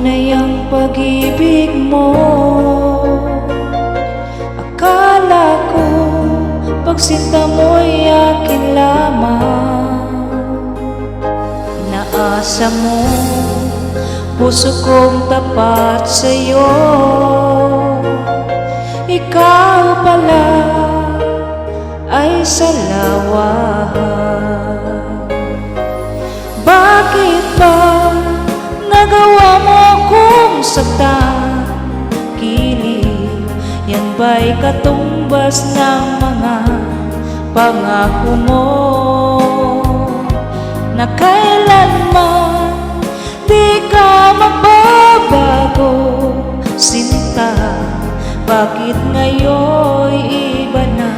tunay ang pag-ibig mo. Akala ko pagsinta mo'y akin lamang. Inaasa mo puso kong tapat sa'yo. Ikaw pala ay salawahan. Bakit ba nagawa mo kong saktan? Kilig, yan ba'y katumbas ng mga pangako mo? Na kailanman di ka magbabago, sinta. Bakit ngayon'y iba na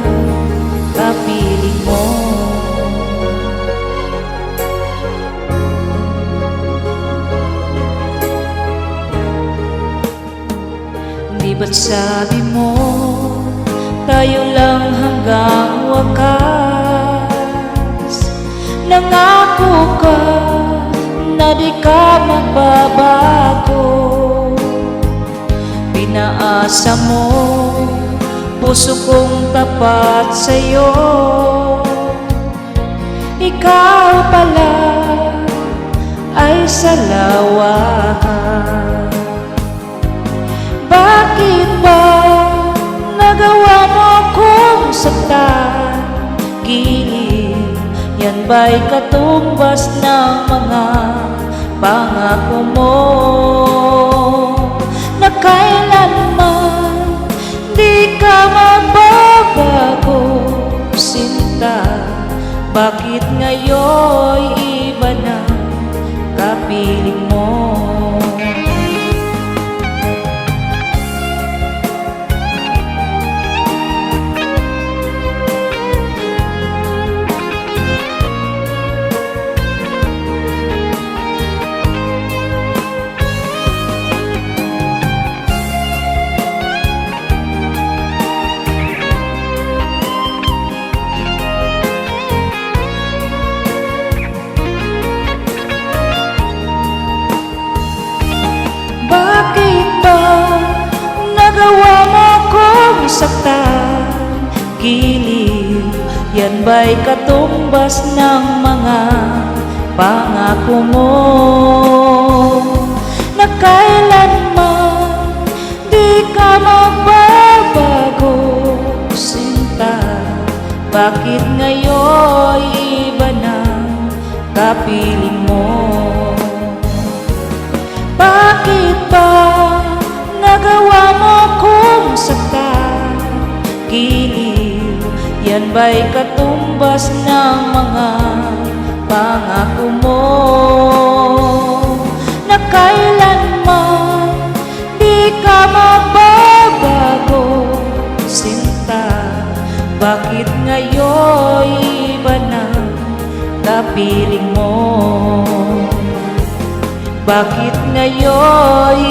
kapiling mo? Di ba't sabi mo tayo lang hanggang wakas? Nangako ka na di ka magbabago. Pinaasa mo puso kong tapat sa'yo. Ikaw pala ay salawahan. Bakit ba nagawa mo kong saktan? Gilid, yan ba'y katumbas ng mga pangako mo? Na kailanman di ka magbabago, sinta. Bakit ngayon'y iba na kapiling mo? Bakit ba nagawa mo kong saktan? Giliw, yan ba'y katumbas ng mga pangako mo? Na kailanman di ka magbabago, sinta. Bakit ngayon'y iba na kapiling mo? Bakit ba nagawa mo kong saktan? Giliw, yan ba'y katumbas ng mga pangako mo? Na kailanman di ka magbabago, sinta. Bakit ngayon'y iba na kapiling mo? Bakit ngayon'y